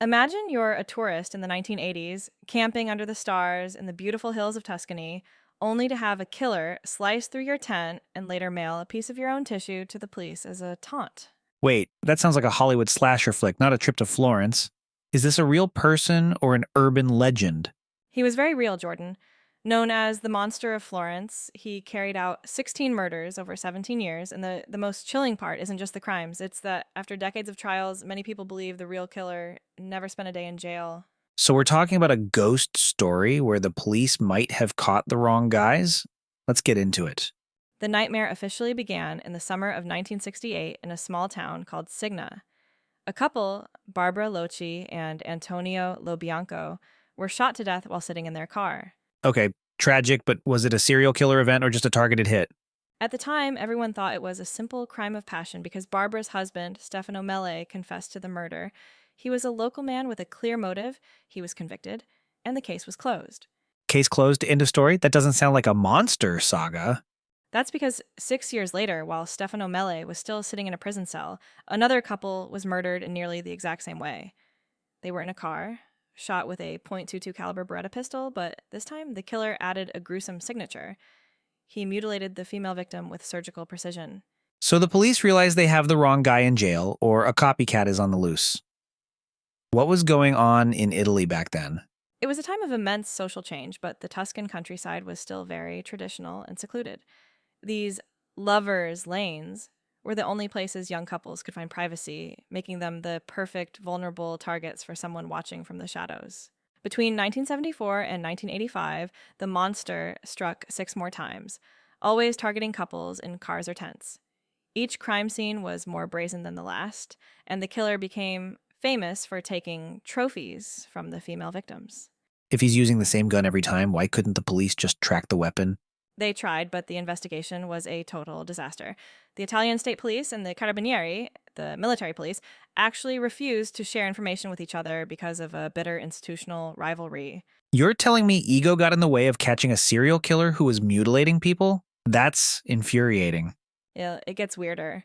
Imagine you're a tourist in the 1980s, camping under the stars in the beautiful hills of Tuscany, only to have a killer slice through your tent and later mail a piece of your own tissue to the police as a taunt. Wait, that sounds like a Hollywood slasher flick, not a trip to Florence. Is this a real person or an urban legend? He was very real, Jordan. Known as the Monster of Florence, he carried out 16 murders over 17 years, and the most chilling part isn't just the crimes, it's that after decades of trials, many people believe the real killer never spent a day in jail. So we're talking about a ghost story where the police might have caught the wrong guys? Let's get into it. The nightmare officially began in the summer of 1968 in a small town called Signa. A couple, Barbara Loci and Antonio Lobianco, were shot to death while sitting in their car. Okay, tragic, but was it a serial killer event or just a targeted hit? At the time, everyone thought it was a simple crime of passion because Barbara's husband, Stefano Mele, confessed to the murder. He was a local man with a clear motive, he was convicted, and the case was closed. Case closed, end of story? That doesn't sound like a monster saga. That's because 6 years later, while Stefano Mele was still sitting in a prison cell, another couple was murdered in nearly the exact same way. They were in a car, shot with a .22 caliber Beretta pistol, but this time the killer added a gruesome signature. He mutilated the female victim with surgical precision. So the police realize they have the wrong guy in jail, or a copycat is on the loose. What was going on in Italy back then? It was a time of immense social change, but the Tuscan countryside was still very traditional and secluded. These lovers' lanes were the only places young couples could find privacy, making them the perfect vulnerable targets for someone watching from the shadows. Between 1974 and 1985, the monster struck 6 more times, always targeting couples in cars or tents. Each crime scene was more brazen than the last, and the killer became famous for taking trophies from the female victims. If he's using the same gun every time, why couldn't the police just track the weapon? They tried, but the investigation was a total disaster. The Italian state police and the Carabinieri, the military police, actually refused to share information with each other because of a bitter institutional rivalry. You're telling me ego got in the way of catching a serial killer who was mutilating people? That's infuriating. It gets weirder.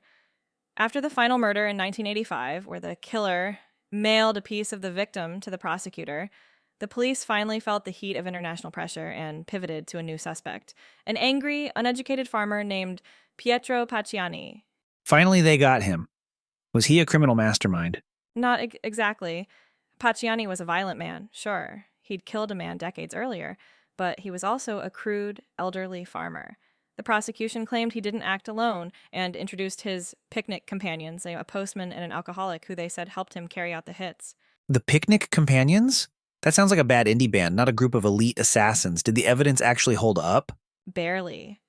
After the final murder in 1985, where the killer mailed a piece of the victim to the prosecutor, the police finally felt the heat of international pressure and pivoted to a new suspect, an angry, uneducated farmer named Pietro Pacciani. Finally, they got him. Was he a criminal mastermind? Not exactly. Pacciani was a violent man, sure. He'd killed a man decades earlier, but he was also a crude, elderly farmer. The prosecution claimed he didn't act alone and introduced his picnic companions, a postman and an alcoholic who they said helped him carry out the hits. The Picnic Companions? That sounds like a bad indie band, not a group of elite assassins. Did the evidence actually hold up? Barely.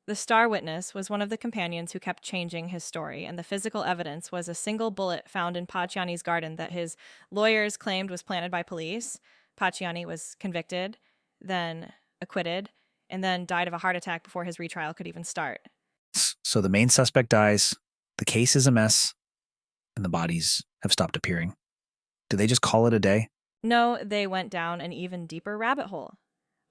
The star witness was one of the companions who kept changing his story, and the physical evidence was a single bullet found in Pacciani's garden that his lawyers claimed was planted by police. Pacciani was convicted, then acquitted, and then died of a heart attack before his retrial could even start. So the main suspect dies, the case is a mess, and the bodies have stopped appearing. Did they just call it a day? No, they went down an even deeper rabbit hole.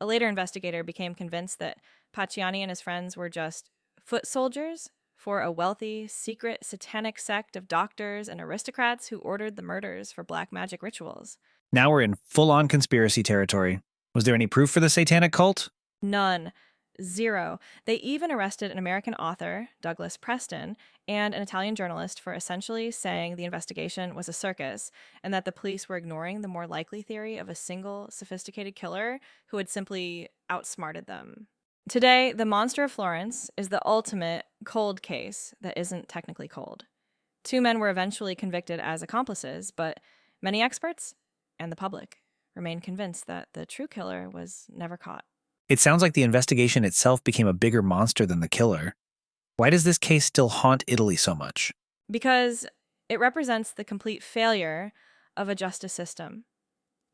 A later investigator became convinced that Pacciani and his friends were just foot soldiers for a wealthy, secret, satanic sect of doctors and aristocrats who ordered the murders for black magic rituals. Now we're in full-on conspiracy territory. Was there any proof for the satanic cult? None. Zero. They even arrested an American author, Douglas Preston, and an Italian journalist for essentially saying the investigation was a circus and that the police were ignoring the more likely theory of a single, sophisticated killer who had simply outsmarted them. Today, the Monster of Florence is the ultimate cold case that isn't technically cold. 2 men were eventually convicted as accomplices, but many experts and the public remain convinced that the true killer was never caught. It sounds like the investigation itself became a bigger monster than the killer. Why does this case still haunt Italy so much? Because it represents the complete failure of a justice system.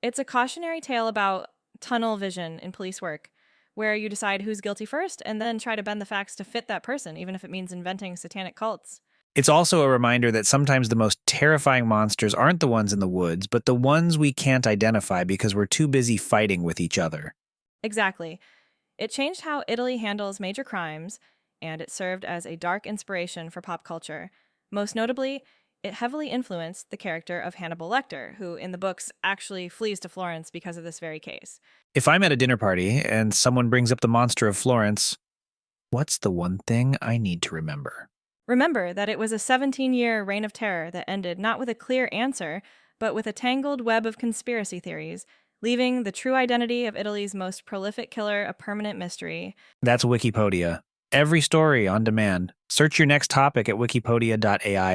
It's a cautionary tale about tunnel vision in police work, where you decide who's guilty first and then try to bend the facts to fit that person, even if it means inventing satanic cults. It's also a reminder that sometimes the most terrifying monsters aren't the ones in the woods, but the ones we can't identify because we're too busy fighting with each other. Exactly. It changed how Italy handles major crimes, and it served as a dark inspiration for pop culture. Most notably, it heavily influenced the character of Hannibal Lecter, who in the books actually flees to Florence because of this very case. If I'm at a dinner party and someone brings up the Monster of Florence, what's the one thing I need to remember? Remember that it was a 17-year reign of terror that ended not with a clear answer, but with a tangled web of conspiracy theories, leaving the true identity of Italy's most prolific killer a permanent mystery. That's Wikipedia. Every story on demand. Search your next topic at wikipedia.ai.